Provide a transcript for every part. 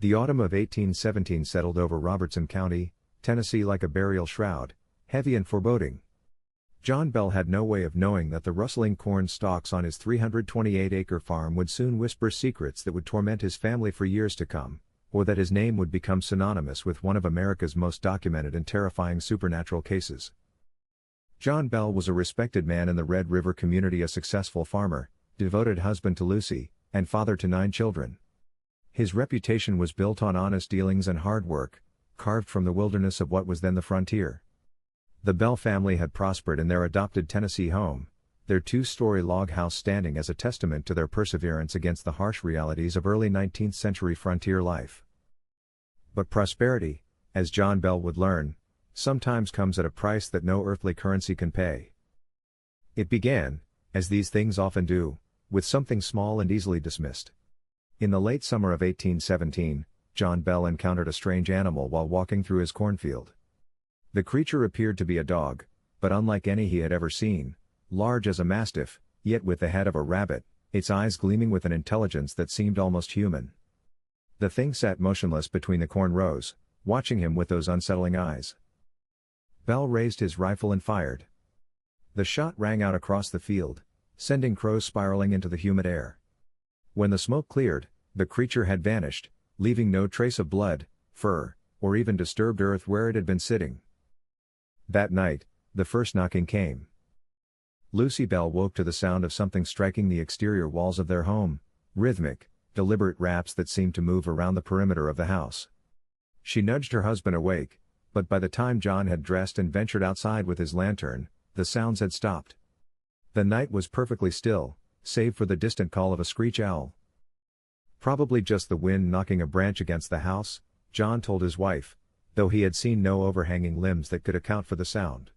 The autumn of 1817 settled over Robertson County, Tennessee like a burial shroud, heavy and foreboding. John Bell had no way of knowing that the rustling corn stalks on his 328-acre farm would soon whisper secrets that would torment his family for years to come, or that his name would become synonymous with one of America's most documented and terrifying supernatural cases. John Bell was a respected man in the Red River community, a successful farmer, devoted husband to Lucy, and father to 9 children. His reputation was built on honest dealings and hard work, carved from the wilderness of what was then the frontier. The Bell family had prospered in their adopted Tennessee home, their 2-story log house standing as a testament to their perseverance against the harsh realities of early 19th century frontier life. But prosperity, as John Bell would learn, sometimes comes at a price that no earthly currency can pay. It began, as these things often do, with something small and easily dismissed. In the late summer of 1817, John Bell encountered a strange animal while walking through his cornfield. The creature appeared to be a dog, but unlike any he had ever seen, large as a mastiff, yet with the head of a rabbit, its eyes gleaming with an intelligence that seemed almost human. The thing sat motionless between the corn rows, watching him with those unsettling eyes. Bell raised his rifle and fired. The shot rang out across the field, sending crows spiraling into the humid air. When the smoke cleared, the creature had vanished, leaving no trace of blood, fur, or even disturbed earth where it had been sitting. That night, the first knocking came. Lucy Bell woke to the sound of something striking the exterior walls of their home, rhythmic, deliberate raps that seemed to move around the perimeter of the house. She nudged her husband awake, but by the time John had dressed and ventured outside with his lantern, the sounds had stopped. The night was perfectly still, save for the distant call of a screech owl. Probably just the wind knocking a branch against the house, John told his wife, though he had seen no overhanging limbs that could account for the sound.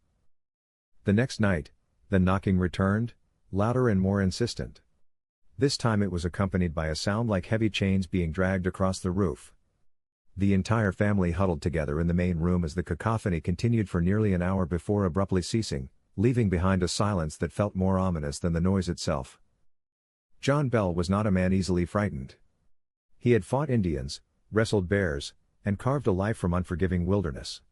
The next night, the knocking returned, louder and more insistent. This time it was accompanied by a sound like heavy chains being dragged across the roof. The entire family huddled together in the main room as the cacophony continued for nearly an hour before abruptly ceasing, leaving behind a silence that felt more ominous than the noise itself. John Bell was not a man easily frightened. He had fought Indians, wrestled bears, and carved a life from unforgiving wilderness.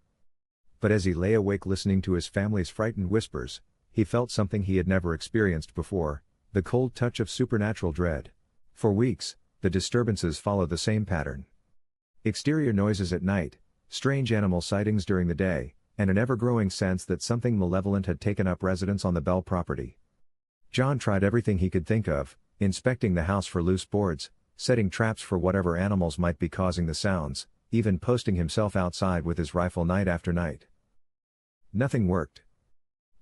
But as he lay awake listening to his family's frightened whispers, he felt something he had never experienced before, the cold touch of supernatural dread. For weeks, the disturbances followed the same pattern. Exterior noises at night, strange animal sightings during the day, and an ever-growing sense that something malevolent had taken up residence on the Bell property. John tried everything he could think of, inspecting the house for loose boards, setting traps for whatever animals might be causing the sounds, even posting himself outside with his rifle night after night. Nothing worked.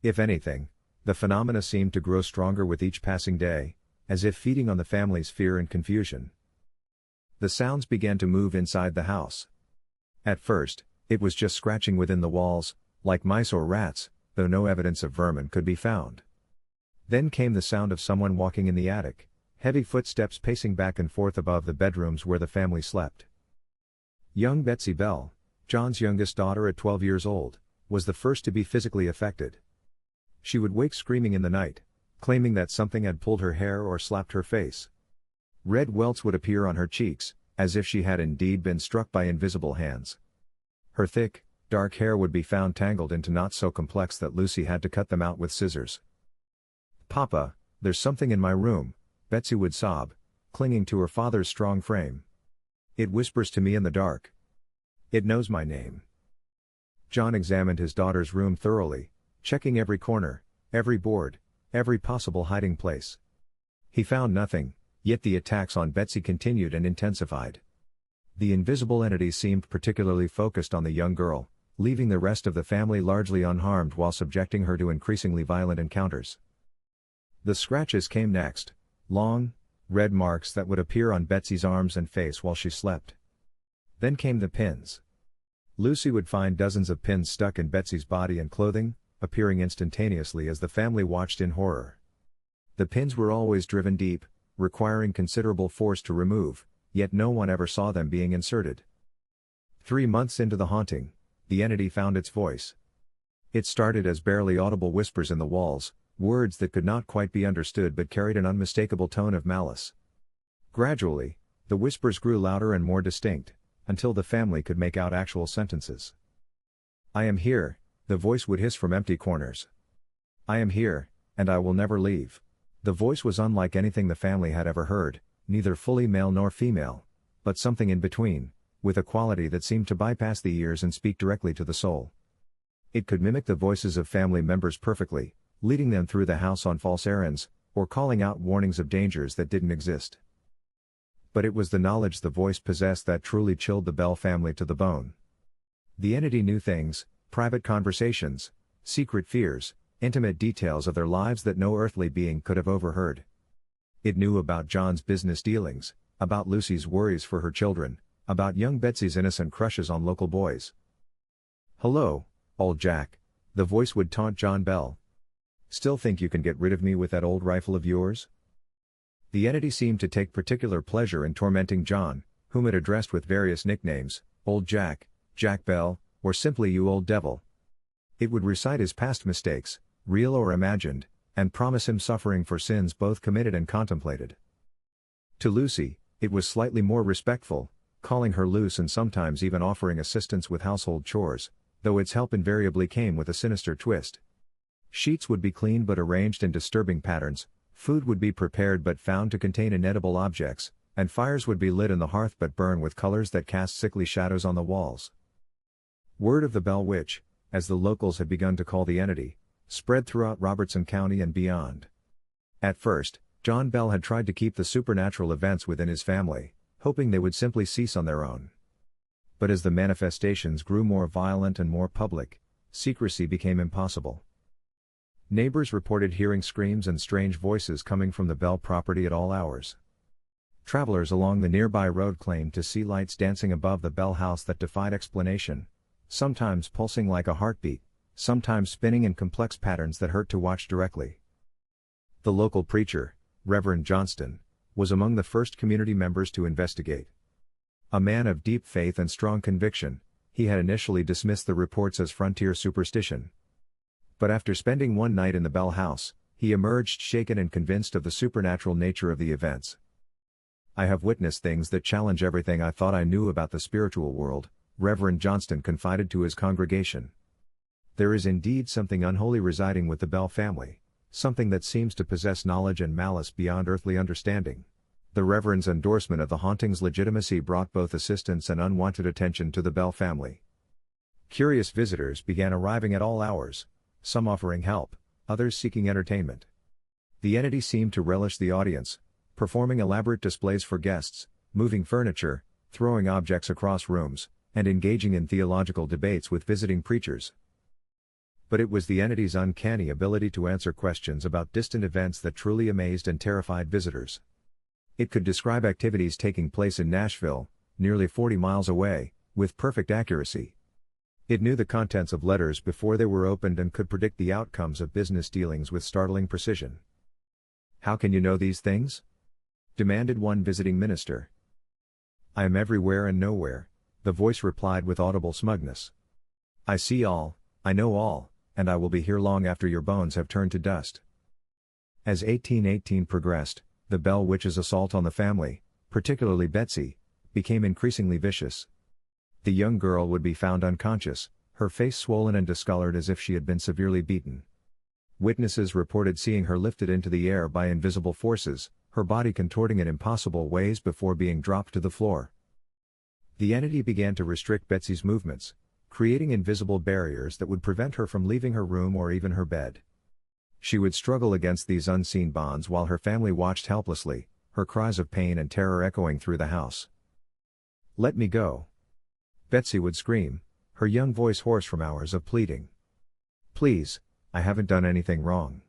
If anything, the phenomena seemed to grow stronger with each passing day, as if feeding on the family's fear and confusion. The sounds began to move inside the house. At first, it was just scratching within the walls, like mice or rats, though no evidence of vermin could be found. Then came the sound of someone walking in the attic, heavy footsteps pacing back and forth above the bedrooms where the family slept. Young Betsy Bell, John's youngest daughter at 12 years old, was the first to be physically affected. She would wake screaming in the night, claiming that something had pulled her hair or slapped her face. Red welts would appear on her cheeks, as if she had indeed been struck by invisible hands. Her thick, dark hair would be found tangled into knots so complex that Lucy had to cut them out with scissors. "Papa, there's something in my room," Betsy would sob, clinging to her father's strong frame. "It whispers to me in the dark. It knows my name." John examined his daughter's room thoroughly, checking every corner, every board, every possible hiding place. He found nothing, yet the attacks on Betsy continued and intensified. The invisible entity seemed particularly focused on the young girl, leaving the rest of the family largely unharmed while subjecting her to increasingly violent encounters. The scratches came next, long, red marks that would appear on Betsy's arms and face while she slept. Then came the pins. Lucy would find dozens of pins stuck in Betsy's body and clothing, appearing instantaneously as the family watched in horror. The pins were always driven deep, requiring considerable force to remove, yet no one ever saw them being inserted. 3 months into the haunting, the entity found its voice. It started as barely audible whispers in the walls, words that could not quite be understood but carried an unmistakable tone of malice. Gradually, the whispers grew louder and more distinct, until the family could make out actual sentences. "I am here," the voice would hiss from empty corners. "I am here, and I will never leave." The voice was unlike anything the family had ever heard, neither fully male nor female, but something in between, with a quality that seemed to bypass the ears and speak directly to the soul. It could mimic the voices of family members perfectly, leading them through the house on false errands, or calling out warnings of dangers that didn't exist. But it was the knowledge the voice possessed that truly chilled the Bell family to the bone. The entity knew things, private conversations, secret fears, intimate details of their lives that no earthly being could have overheard. It knew about John's business dealings, about Lucy's worries for her children, about young Betsy's innocent crushes on local boys. "Hello, old Jack," the voice would taunt John Bell. "Still think you can get rid of me with that old rifle of yours?" The entity seemed to take particular pleasure in tormenting John, whom it addressed with various nicknames, Old Jack, Jack Bell, or simply You Old Devil. It would recite his past mistakes, real or imagined, and promise him suffering for sins both committed and contemplated. To Lucy, it was slightly more respectful, calling her Luce and sometimes even offering assistance with household chores, though its help invariably came with a sinister twist. Sheets would be cleaned but arranged in disturbing patterns, food would be prepared but found to contain inedible objects, and fires would be lit in the hearth but burn with colors that cast sickly shadows on the walls. Word of the Bell Witch, as the locals had begun to call the entity, spread throughout Robertson County and beyond. At first, John Bell had tried to keep the supernatural events within his family, hoping they would simply cease on their own. But as the manifestations grew more violent and more public, secrecy became impossible. Neighbors reported hearing screams and strange voices coming from the Bell property at all hours. Travelers along the nearby road claimed to see lights dancing above the Bell house that defied explanation, sometimes pulsing like a heartbeat, sometimes spinning in complex patterns that hurt to watch directly. The local preacher, Reverend Johnston, was among the first community members to investigate. A man of deep faith and strong conviction, he had initially dismissed the reports as frontier superstition. But after spending one night in the Bell house, he emerged shaken and convinced of the supernatural nature of the events. "I have witnessed things that challenge everything I thought I knew about the spiritual world," Reverend Johnston confided to his congregation. "There is indeed something unholy residing with the Bell family, something that seems to possess knowledge and malice beyond earthly understanding." The Reverend's endorsement of the hauntings' legitimacy brought both assistance and unwanted attention to the Bell family. Curious visitors began arriving at all hours, some offering help, others seeking entertainment. The entity seemed to relish the audience, performing elaborate displays for guests, moving furniture, throwing objects across rooms, and engaging in theological debates with visiting preachers. But it was the entity's uncanny ability to answer questions about distant events that truly amazed and terrified visitors. It could describe activities taking place in Nashville, nearly 40 miles away, with perfect accuracy. It knew the contents of letters before they were opened and could predict the outcomes of business dealings with startling precision. "How can you know these things?" demanded one visiting minister. "I am everywhere and nowhere," the voice replied with audible smugness. "I see all, I know all, and I will be here long after your bones have turned to dust." As 1818 progressed, the Bell Witch's assault on the family, particularly Betsy, became increasingly vicious. The young girl would be found unconscious, her face swollen and discolored as if she had been severely beaten. Witnesses reported seeing her lifted into the air by invisible forces, her body contorting in impossible ways before being dropped to the floor. The entity began to restrict Betsy's movements, creating invisible barriers that would prevent her from leaving her room or even her bed. She would struggle against these unseen bonds while her family watched helplessly, her cries of pain and terror echoing through the house. "Let me go!" Betsy would scream, her young voice hoarse from hours of pleading. "Please, I haven't done anything wrong."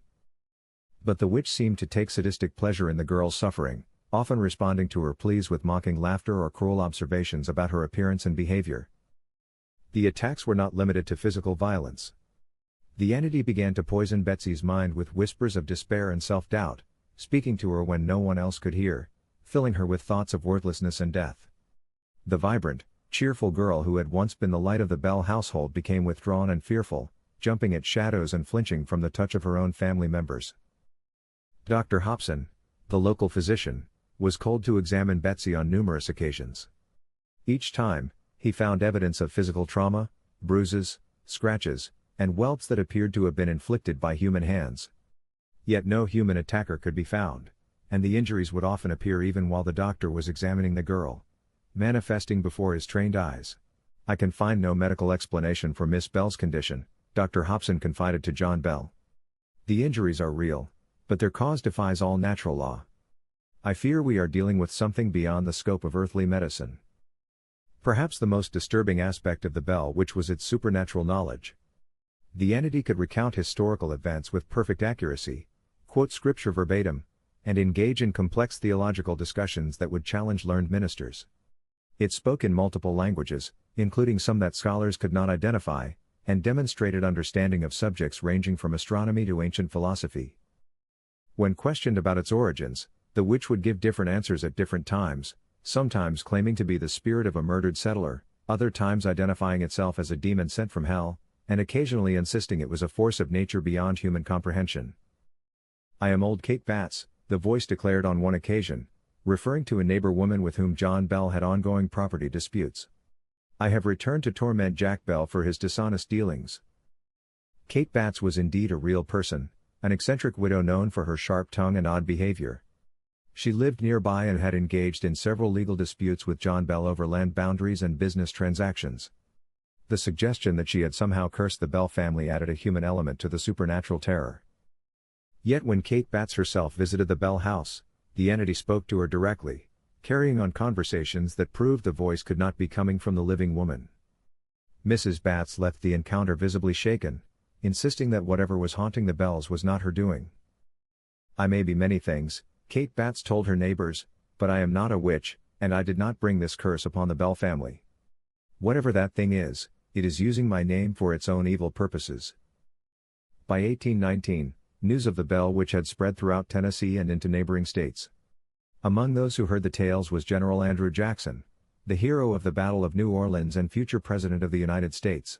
But the witch seemed to take sadistic pleasure in the girl's suffering, often responding to her pleas with mocking laughter or cruel observations about her appearance and behavior. The attacks were not limited to physical violence. The entity began to poison Betsy's mind with whispers of despair and self-doubt, speaking to her when no one else could hear, filling her with thoughts of worthlessness and death. The vibrant, cheerful girl who had once been the light of the Bell household became withdrawn and fearful, jumping at shadows and flinching from the touch of her own family members. Dr. Hobson, the local physician, was called to examine Betsy on numerous occasions. Each time, he found evidence of physical trauma, bruises, scratches, and welts that appeared to have been inflicted by human hands. Yet no human attacker could be found, and the injuries would often appear even while the doctor was examining the girl, manifesting before his trained eyes. "I can find no medical explanation for Miss Bell's condition," Dr. Hobson confided to John Bell. "The injuries are real, but their cause defies all natural law. I fear we are dealing with something beyond the scope of earthly medicine." Perhaps the most disturbing aspect of the Bell Witch was its supernatural knowledge. The entity could recount historical events with perfect accuracy, quote scripture verbatim, and engage in complex theological discussions that would challenge learned ministers. It spoke in multiple languages, including some that scholars could not identify, and demonstrated understanding of subjects ranging from astronomy to ancient philosophy. When questioned about its origins, the witch would give different answers at different times, sometimes claiming to be the spirit of a murdered settler, other times identifying itself as a demon sent from hell, and occasionally insisting it was a force of nature beyond human comprehension. "I am old Kate Batts," the voice declared on one occasion, referring to a neighbor woman with whom John Bell had ongoing property disputes. "I have returned to torment Jack Bell for his dishonest dealings." Kate Batts was indeed a real person, an eccentric widow known for her sharp tongue and odd behavior. She lived nearby and had engaged in several legal disputes with John Bell over land boundaries and business transactions. The suggestion that she had somehow cursed the Bell family added a human element to the supernatural terror. Yet when Kate Batts herself visited the Bell house, the entity spoke to her directly, carrying on conversations that proved the voice could not be coming from the living woman. Mrs. Batts left the encounter visibly shaken, insisting that whatever was haunting the Bells was not her doing. "I may be many things," Kate Batts told her neighbors, "but I am not a witch, and I did not bring this curse upon the Bell family. Whatever that thing is, it is using my name for its own evil purposes." By 1819, news of the Bell Witch had spread throughout Tennessee and into neighboring states. Among those who heard the tales was General Andrew Jackson, the hero of the Battle of New Orleans and future President of the United States.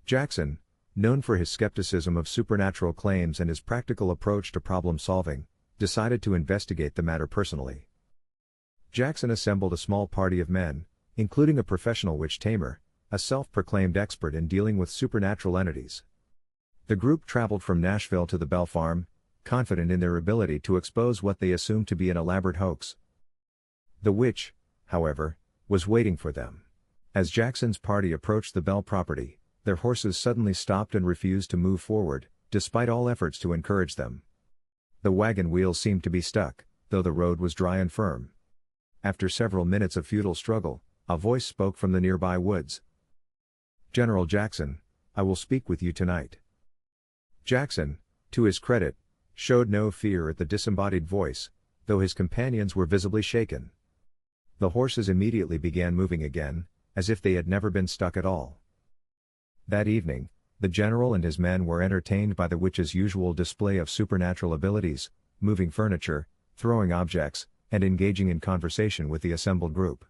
Jackson, known for his skepticism of supernatural claims and his practical approach to problem solving, decided to investigate the matter personally. Jackson assembled a small party of men, including a professional witch tamer, a self-proclaimed expert in dealing with supernatural entities. The group traveled from Nashville to the Bell farm, confident in their ability to expose what they assumed to be an elaborate hoax. The witch, however, was waiting for them. As Jackson's party approached the Bell property, their horses suddenly stopped and refused to move forward, despite all efforts to encourage them. The wagon wheels seemed to be stuck, though the road was dry and firm. After several minutes of futile struggle, a voice spoke from the nearby woods. "General Jackson, I will speak with you tonight." Jackson, to his credit, showed no fear at the disembodied voice, though his companions were visibly shaken. The horses immediately began moving again, as if they had never been stuck at all. That evening, the general and his men were entertained by the witch's usual display of supernatural abilities, moving furniture, throwing objects, and engaging in conversation with the assembled group.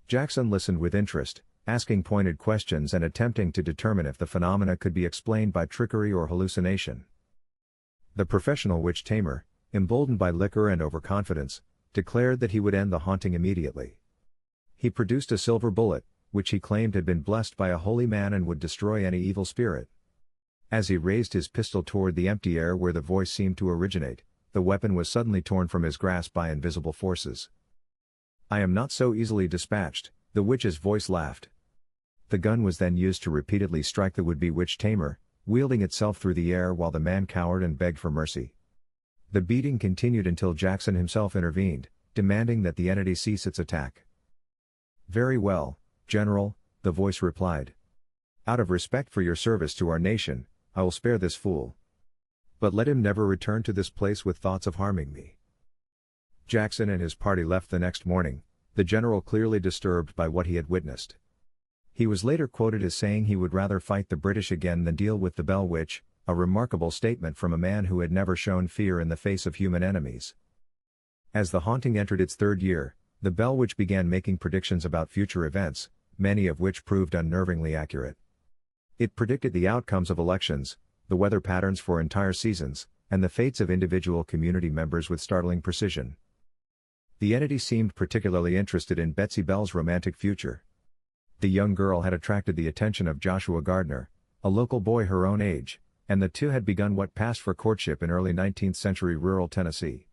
Jackson listened with interest, asking pointed questions and attempting to determine if the phenomena could be explained by trickery or hallucination. The professional witch tamer, emboldened by liquor and overconfidence, declared that he would end the haunting immediately. He produced a silver bullet, which he claimed had been blessed by a holy man and would destroy any evil spirit. As he raised his pistol toward the empty air where the voice seemed to originate, the weapon was suddenly torn from his grasp by invisible forces. "I am not so easily dispatched," the witch's voice laughed. The gun was then used to repeatedly strike the would-be witch tamer, wielding itself through the air while the man cowered and begged for mercy. The beating continued until Jackson himself intervened, demanding that the entity cease its attack. "Very well, General," the voice replied. "Out of respect for your service to our nation, I will spare this fool. But let him never return to this place with thoughts of harming me." Jackson and his party left the next morning, the general clearly disturbed by what he had witnessed. He was later quoted as saying he would rather fight the British again than deal with the Bell Witch, a remarkable statement from a man who had never shown fear in the face of human enemies. As the haunting entered its third year, the Bell Witch began making predictions about future events, many of which proved unnervingly accurate. It predicted the outcomes of elections, the weather patterns for entire seasons, and the fates of individual community members with startling precision. The entity seemed particularly interested in Betsy Bell's romantic future. The young girl had attracted the attention of Joshua Gardner, a local boy her own age, and the two had begun what passed for courtship in early 19th century rural Tennessee.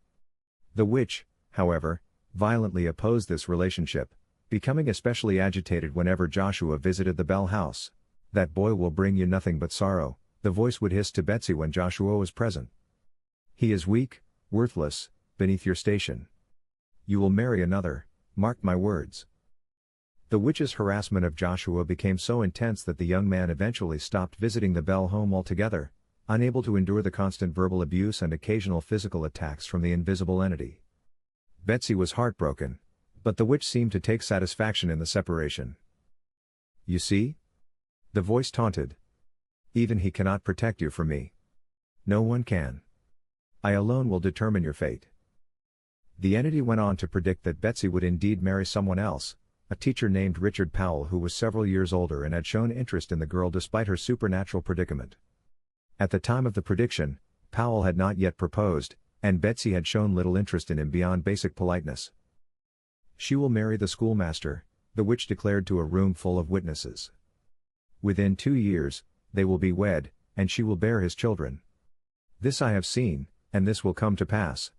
The witch, however, violently opposed this relationship, becoming especially agitated whenever Joshua visited the Bell house. "That boy will bring you nothing but sorrow," the voice would hiss to Betsy when Joshua was present. "He is weak, worthless, beneath your station. You will marry another, mark my words." The witch's harassment of Joshua became so intense that the young man eventually stopped visiting the Bell home altogether, unable to endure the constant verbal abuse and occasional physical attacks from the invisible entity. Betsy was heartbroken, but the witch seemed to take satisfaction in the separation. "You see?" the voice taunted. "Even he cannot protect you from me. No one can. I alone will determine your fate." The entity went on to predict that Betsy would indeed marry someone else, a teacher named Richard Powell who was several years older and had shown interest in the girl despite her supernatural predicament. At the time of the prediction, Powell had not yet proposed, and Betsy had shown little interest in him beyond basic politeness. "She will marry the schoolmaster," the witch declared to a room full of witnesses. "Within 2 years, they will be wed, and she will bear his children. This I have seen, and this will come to pass."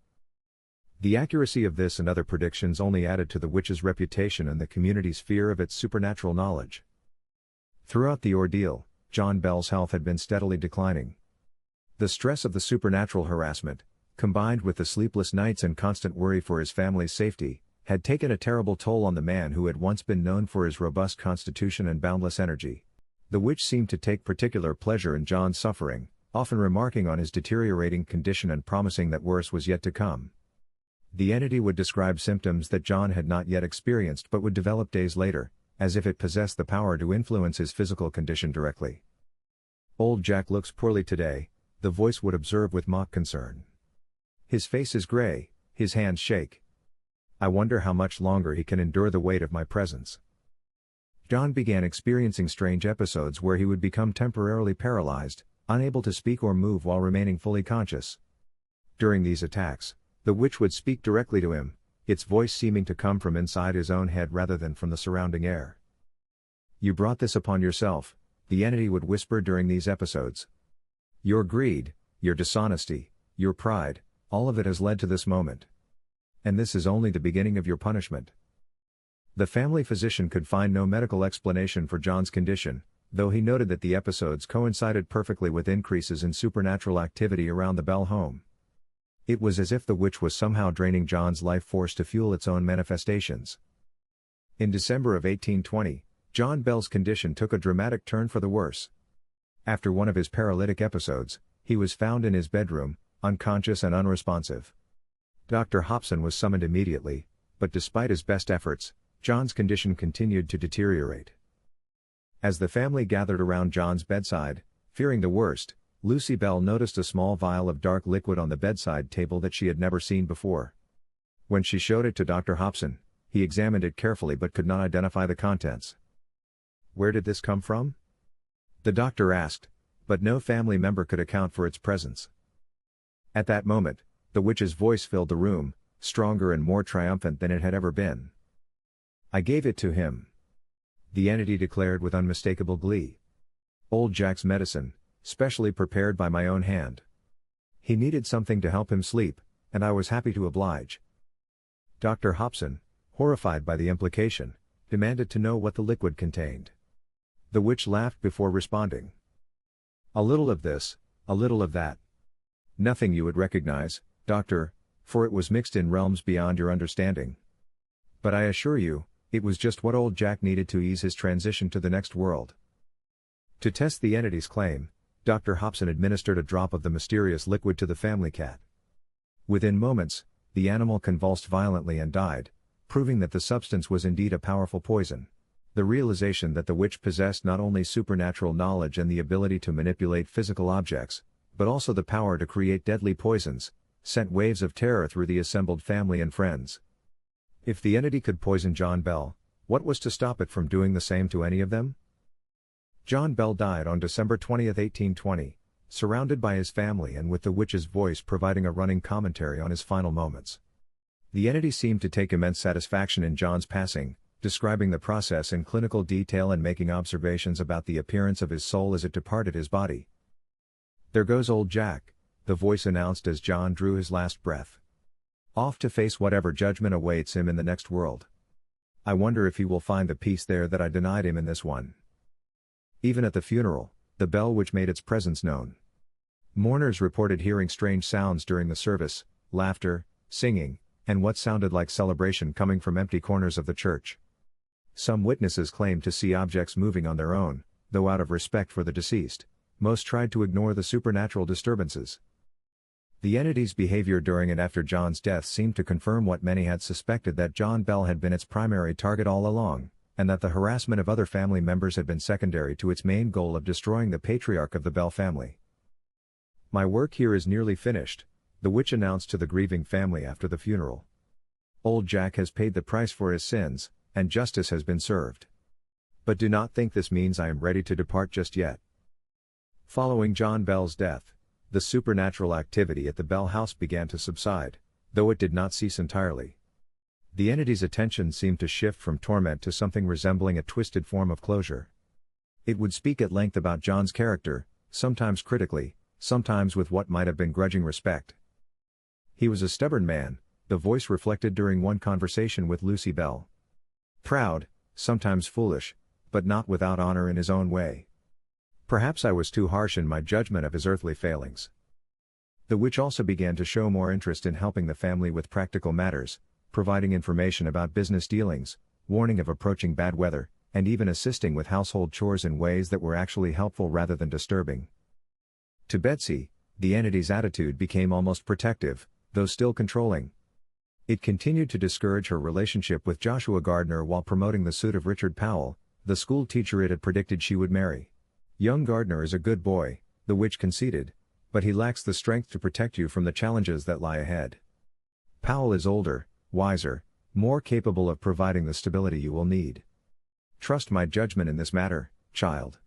The accuracy of this and other predictions only added to the witch's reputation and the community's fear of its supernatural knowledge. Throughout the ordeal, John Bell's health had been steadily declining. The stress of the supernatural harassment, combined with the sleepless nights and constant worry for his family's safety, had taken a terrible toll on the man who had once been known for his robust constitution and boundless energy. The witch seemed to take particular pleasure in John's suffering, often remarking on his deteriorating condition and promising that worse was yet to come. The entity would describe symptoms that John had not yet experienced but would develop days later, as if it possessed the power to influence his physical condition directly. "Old Jack looks poorly today," the voice would observe with mock concern. "His face is gray, his hands shake. I wonder how much longer he can endure the weight of my presence." John began experiencing strange episodes where he would become temporarily paralyzed, unable to speak or move while remaining fully conscious. During these attacks, the witch would speak directly to him, its voice seeming to come from inside his own head rather than from the surrounding air. "You brought this upon yourself," the entity would whisper during these episodes. "Your greed, your dishonesty, your pride, all of it has led to this moment. And this is only the beginning of your punishment." The family physician could find no medical explanation for John's condition, though he noted that the episodes coincided perfectly with increases in supernatural activity around the Bell home. It was as if the witch was somehow draining John's life force to fuel its own manifestations. In December of 1820, John Bell's condition took a dramatic turn for the worse. After one of his paralytic episodes, he was found in his bedroom, unconscious and unresponsive. Dr. Hobson was summoned immediately, but despite his best efforts, John's condition continued to deteriorate. As the family gathered around John's bedside, fearing the worst, Lucy Bell noticed a small vial of dark liquid on the bedside table that she had never seen before. When she showed it to Dr. Hobson, he examined it carefully but could not identify the contents. "Where did this come from?" the doctor asked, but no family member could account for its presence. At that moment, the witch's voice filled the room, stronger and more triumphant than it had ever been. "I gave it to him," the entity declared with unmistakable glee. "Old Jack's medicine, specially prepared by my own hand. He needed something to help him sleep, and I was happy to oblige." Dr. Hobson, horrified by the implication, demanded to know what the liquid contained. The witch laughed before responding. "A little of this, a little of that. Nothing you would recognize, doctor, for it was mixed in realms beyond your understanding. But I assure you, it was just what old Jack needed to ease his transition to the next world." To test the entity's claim, Dr. Hobson administered a drop of the mysterious liquid to the family cat. Within moments, the animal convulsed violently and died, proving that the substance was indeed a powerful poison. The realization that the witch possessed not only supernatural knowledge and the ability to manipulate physical objects, but also the power to create deadly poisons, sent waves of terror through the assembled family and friends. If the entity could poison John Bell, what was to stop it from doing the same to any of them? John Bell died on December 20, 1820, surrounded by his family and with the witch's voice providing a running commentary on his final moments. The entity seemed to take immense satisfaction in John's passing, describing the process in clinical detail and making observations about the appearance of his soul as it departed his body. "There goes old Jack," the voice announced as John drew his last breath. "Off to face whatever judgment awaits him in the next world. I wonder if he will find the peace there that I denied him in this one." Even at the funeral, the bell which made its presence known. Mourners reported hearing strange sounds during the service, laughter, singing, and what sounded like celebration coming from empty corners of the church. Some witnesses claimed to see objects moving on their own, though out of respect for the deceased, most tried to ignore the supernatural disturbances. The entity's behavior during and after John's death seemed to confirm what many had suspected, that John Bell had been its primary target all along, and that the harassment of other family members had been secondary to its main goal of destroying the patriarch of the Bell family. "My work here is nearly finished," the witch announced to the grieving family after the funeral. "Old Jack has paid the price for his sins, and justice has been served. But do not think this means I am ready to depart just yet." Following John Bell's death, the supernatural activity at the Bell house began to subside, though it did not cease entirely. The entity's attention seemed to shift from torment to something resembling a twisted form of closure. It would speak at length about John's character, sometimes critically, sometimes with what might have been grudging respect. "He was a stubborn man," the voice reflected during one conversation with Lucy Bell. "Proud, sometimes foolish, but not without honor in his own way. Perhaps I was too harsh in my judgment of his earthly failings." The witch also began to show more interest in helping the family with practical matters, providing information about business dealings, warning of approaching bad weather, and even assisting with household chores in ways that were actually helpful rather than disturbing. To Betsy, the entity's attitude became almost protective, though still controlling. It continued to discourage her relationship with Joshua Gardner while promoting the suit of Richard Powell, the school teacher it had predicted she would marry. "Young Gardner is a good boy," the witch conceded, "but he lacks the strength to protect you from the challenges that lie ahead. Powell is older, wiser, more capable of providing the stability you will need. Trust my judgment in this matter, child."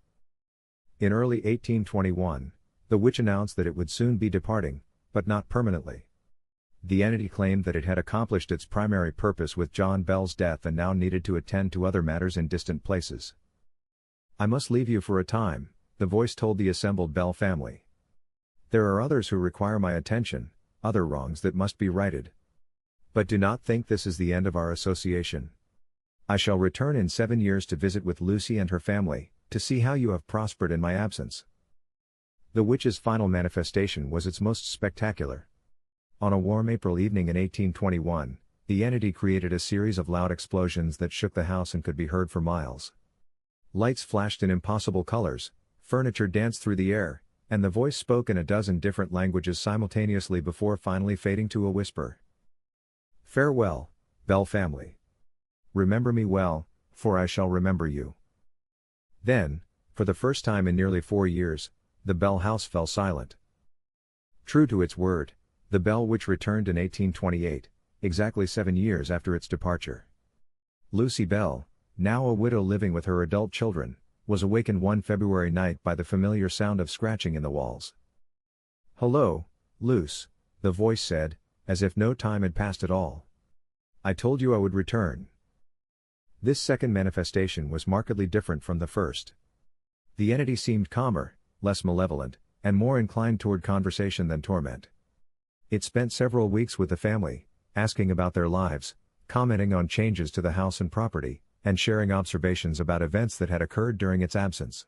In early 1821, the witch announced that it would soon be departing, but not permanently. The entity claimed that it had accomplished its primary purpose with John Bell's death and now needed to attend to other matters in distant places. "I must leave you for a time," the voice told the assembled Bell family. "There are others who require my attention, other wrongs that must be righted. But do not think this is the end of our association. I shall return in 7 years to visit with Lucy and her family, to see how you have prospered in my absence." The witch's final manifestation was its most spectacular. On a warm April evening in 1821, the entity created a series of loud explosions that shook the house and could be heard for miles. Lights flashed in impossible colors, furniture danced through the air, and the voice spoke in a dozen different languages simultaneously before finally fading to a whisper. "Farewell, Bell family. Remember me well, for I shall remember you." Then, for the first time in nearly 4 years, the Bell house fell silent. True to its word, the Bell witch returned in 1828, exactly 7 years after its departure. Lucy Bell, now a widow living with her adult children, was awakened one February night by the familiar sound of scratching in the walls. "Hello, Luce," the voice said, as if no time had passed at all. "I told you I would return." This second manifestation was markedly different from the first. The entity seemed calmer, less malevolent, and more inclined toward conversation than torment. It spent several weeks with the family, asking about their lives, commenting on changes to the house and property, and sharing observations about events that had occurred during its absence.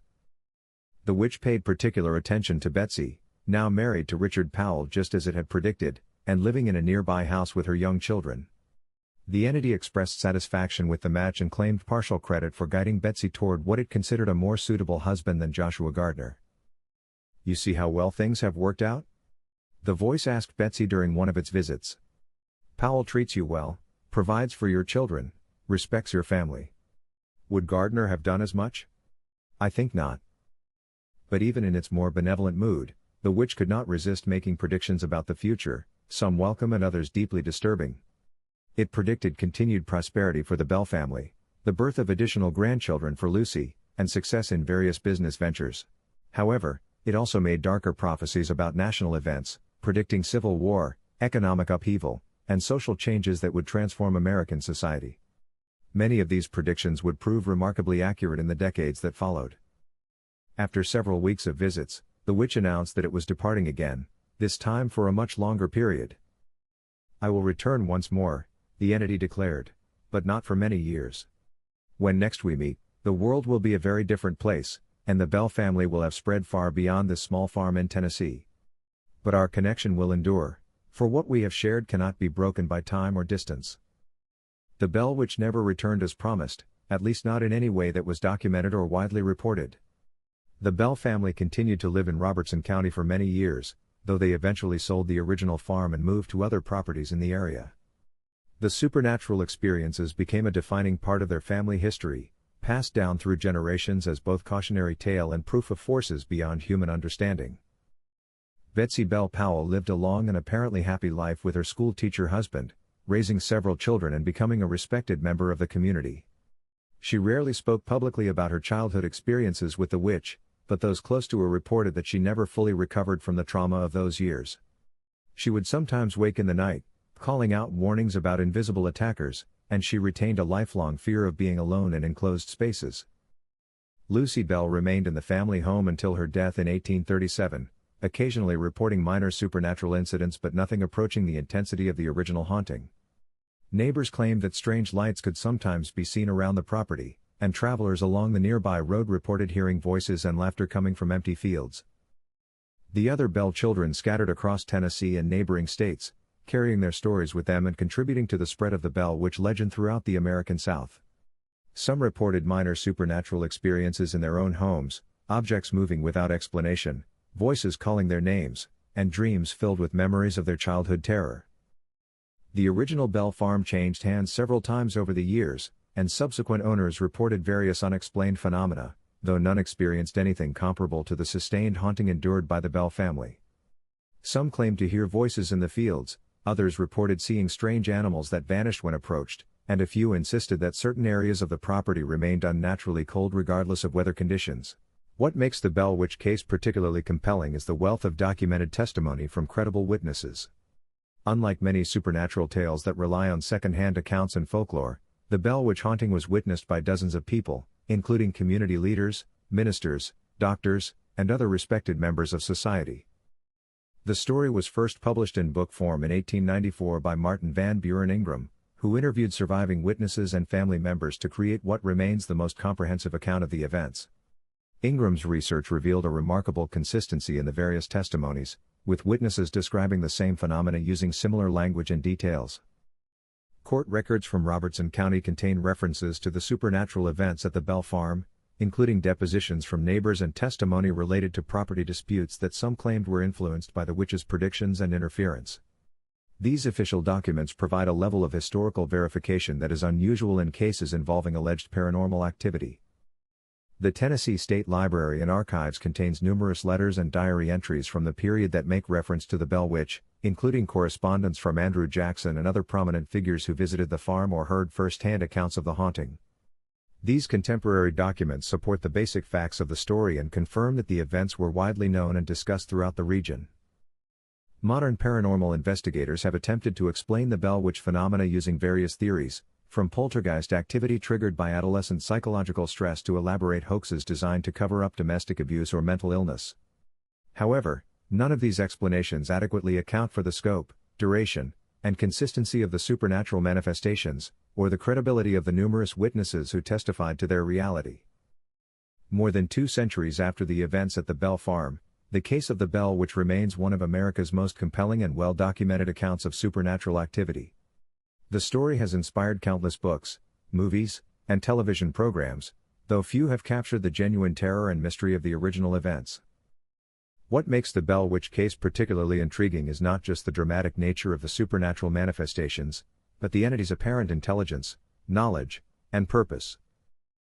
The witch paid particular attention to Betsy, now married to Richard Powell just as it had predicted, and living in a nearby house with her young children. The entity expressed satisfaction with the match and claimed partial credit for guiding Betsy toward what it considered a more suitable husband than Joshua Gardner. "You see how well things have worked out?" the voice asked Betsy during one of its visits. "Powell treats you well, provides for your children, respects your family. Would Gardner have done as much? I think not." But even in its more benevolent mood, the witch could not resist making predictions about the future, some welcome and others deeply disturbing. It predicted continued prosperity for the Bell family, the birth of additional grandchildren for Lucy, and success in various business ventures. However, it also made darker prophecies about national events, predicting civil war, economic upheaval, and social changes that would transform American society. Many of these predictions would prove remarkably accurate in the decades that followed. After several weeks of visits, the witch announced that it was departing again, this time for a much longer period. "I will return once more," the entity declared, "but not for many years. When next we meet, the world will be a very different place, and the Bell family will have spread far beyond this small farm in Tennessee. But our connection will endure, for what we have shared cannot be broken by time or distance." The Bell Witch never returned as promised, at least not in any way that was documented or widely reported. The Bell family continued to live in Robertson County for many years, though they eventually sold the original farm and moved to other properties in the area. The supernatural experiences became a defining part of their family history, passed down through generations as both cautionary tale and proof of forces beyond human understanding. Betsy Bell Powell lived a long and apparently happy life with her school teacher husband, raising several children and becoming a respected member of the community. She rarely spoke publicly about her childhood experiences with the witch, but those close to her reported that she never fully recovered from the trauma of those years. She would sometimes wake in the night, calling out warnings about invisible attackers, and she retained a lifelong fear of being alone in enclosed spaces. Lucy Bell remained in the family home until her death in 1837, occasionally reporting minor supernatural incidents but nothing approaching the intensity of the original haunting. Neighbors claimed that strange lights could sometimes be seen around the property, and travelers along the nearby road reported hearing voices and laughter coming from empty fields. The other Bell children scattered across Tennessee and neighboring states, carrying their stories with them and contributing to the spread of the Bell Witch legend throughout the American South. Some reported minor supernatural experiences in their own homes, objects moving without explanation, voices calling their names, and dreams filled with memories of their childhood terror. The original Bell farm changed hands several times over the years, and subsequent owners reported various unexplained phenomena, though none experienced anything comparable to the sustained haunting endured by the Bell family. Some claimed to hear voices in the fields, others reported seeing strange animals that vanished when approached, and a few insisted that certain areas of the property remained unnaturally cold regardless of weather conditions. What makes the Bell Witch case particularly compelling is the wealth of documented testimony from credible witnesses. Unlike many supernatural tales that rely on second-hand accounts and folklore, the Bell Witch haunting was witnessed by dozens of people, including community leaders, ministers, doctors, and other respected members of society. The story was first published in book form in 1894 by Martin Van Buren Ingram, who interviewed surviving witnesses and family members to create what remains the most comprehensive account of the events. Ingram's research revealed a remarkable consistency in the various testimonies, with witnesses describing the same phenomena using similar language and details. Court records from Robertson County contain references to the supernatural events at the Bell Farm, including depositions from neighbors and testimony related to property disputes that some claimed were influenced by the witch's predictions and interference. These official documents provide a level of historical verification that is unusual in cases involving alleged paranormal activity. The Tennessee State Library and Archives contains numerous letters and diary entries from the period that make reference to the Bell Witch, including correspondence from Andrew Jackson and other prominent figures who visited the farm or heard first-hand accounts of the haunting. These contemporary documents support the basic facts of the story and confirm that the events were widely known and discussed throughout the region. Modern paranormal investigators have attempted to explain the Bell Witch phenomena using various theories, from poltergeist activity triggered by adolescent psychological stress to elaborate hoaxes designed to cover up domestic abuse or mental illness. However, none of these explanations adequately account for the scope, duration, and consistency of the supernatural manifestations, or the credibility of the numerous witnesses who testified to their reality. More than 2 centuries after the events at the Bell Farm, the case of the Bell Witch remains one of America's most compelling and well-documented accounts of supernatural activity. The story has inspired countless books, movies, and television programs, though few have captured the genuine terror and mystery of the original events. What makes the Bell Witch case particularly intriguing is not just the dramatic nature of the supernatural manifestations, but the entity's apparent intelligence, knowledge, and purpose.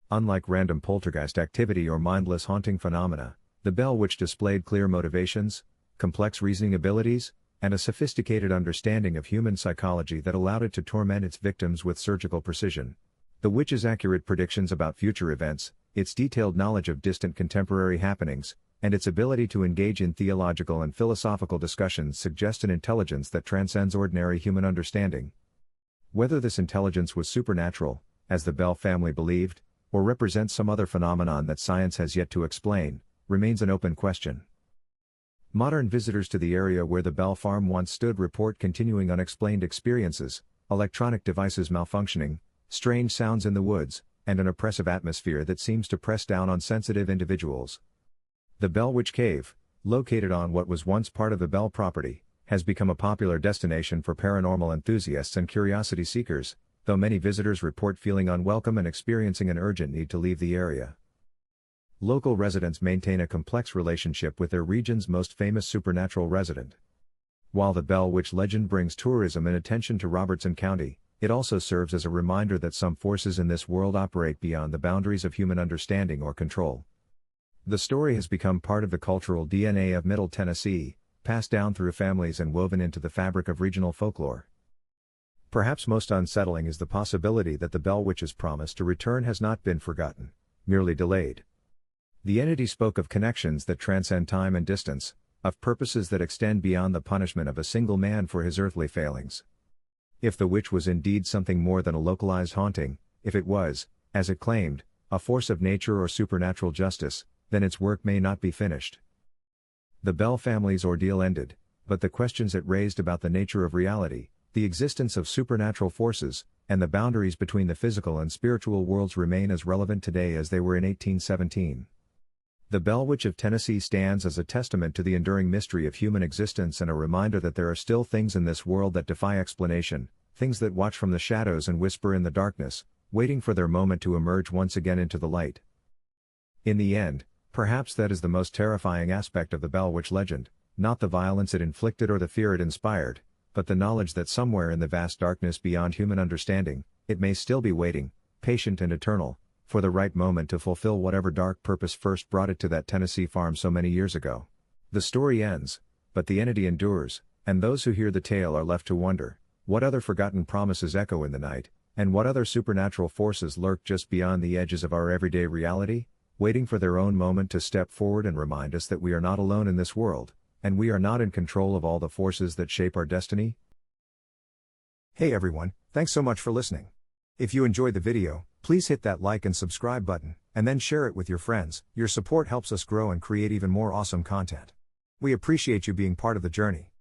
Unlike random poltergeist activity or mindless haunting phenomena, the Bell Witch displayed clear motivations, complex reasoning abilities, and a sophisticated understanding of human psychology that allowed it to torment its victims with surgical precision. The witch's accurate predictions about future events, its detailed knowledge of distant contemporary happenings, and its ability to engage in theological and philosophical discussions suggest an intelligence that transcends ordinary human understanding. Whether this intelligence was supernatural, as the Bell family believed, or represents some other phenomenon that science has yet to explain, remains an open question. Modern visitors to the area where the Bell farm once stood report continuing unexplained experiences, electronic devices malfunctioning, strange sounds in the woods, and an oppressive atmosphere that seems to press down on sensitive individuals. The Bell Witch Cave, located on what was once part of the Bell property, has become a popular destination for paranormal enthusiasts and curiosity seekers, though many visitors report feeling unwelcome and experiencing an urgent need to leave the area. Local residents maintain a complex relationship with their region's most famous supernatural resident. While the Bell Witch legend brings tourism and attention to Robertson County, it also serves as a reminder that some forces in this world operate beyond the boundaries of human understanding or control. The story has become part of the cultural DNA of Middle Tennessee, passed down through families and woven into the fabric of regional folklore. Perhaps most unsettling is the possibility that the Bell Witch's promise to return has not been forgotten, merely delayed. The entity spoke of connections that transcend time and distance, of purposes that extend beyond the punishment of a single man for his earthly failings. If the witch was indeed something more than a localized haunting, if it was, as it claimed, a force of nature or supernatural justice, then its work may not be finished. The Bell family's ordeal ended, but the questions it raised about the nature of reality, the existence of supernatural forces, and the boundaries between the physical and spiritual worlds remain as relevant today as they were in 1817. The Bell Witch of Tennessee stands as a testament to the enduring mystery of human existence and a reminder that there are still things in this world that defy explanation, things that watch from the shadows and whisper in the darkness, waiting for their moment to emerge once again into the light. In the end, perhaps that is the most terrifying aspect of the Bell Witch legend, not the violence it inflicted or the fear it inspired, but the knowledge that somewhere in the vast darkness beyond human understanding, it may still be waiting, patient and eternal, for the right moment to fulfill whatever dark purpose first brought it to that Tennessee farm so many years ago. The story ends, but the entity endures, and those who hear the tale are left to wonder, what other forgotten promises echo in the night, and what other supernatural forces lurk just beyond the edges of our everyday reality, waiting for their own moment to step forward and remind us that we are not alone in this world, and we are not in control of all the forces that shape our destiny? Hey everyone, thanks so much for listening. If you enjoyed the video, please hit that like and subscribe button, and then share it with your friends. Your support helps us grow and create even more awesome content. We appreciate you being part of the journey.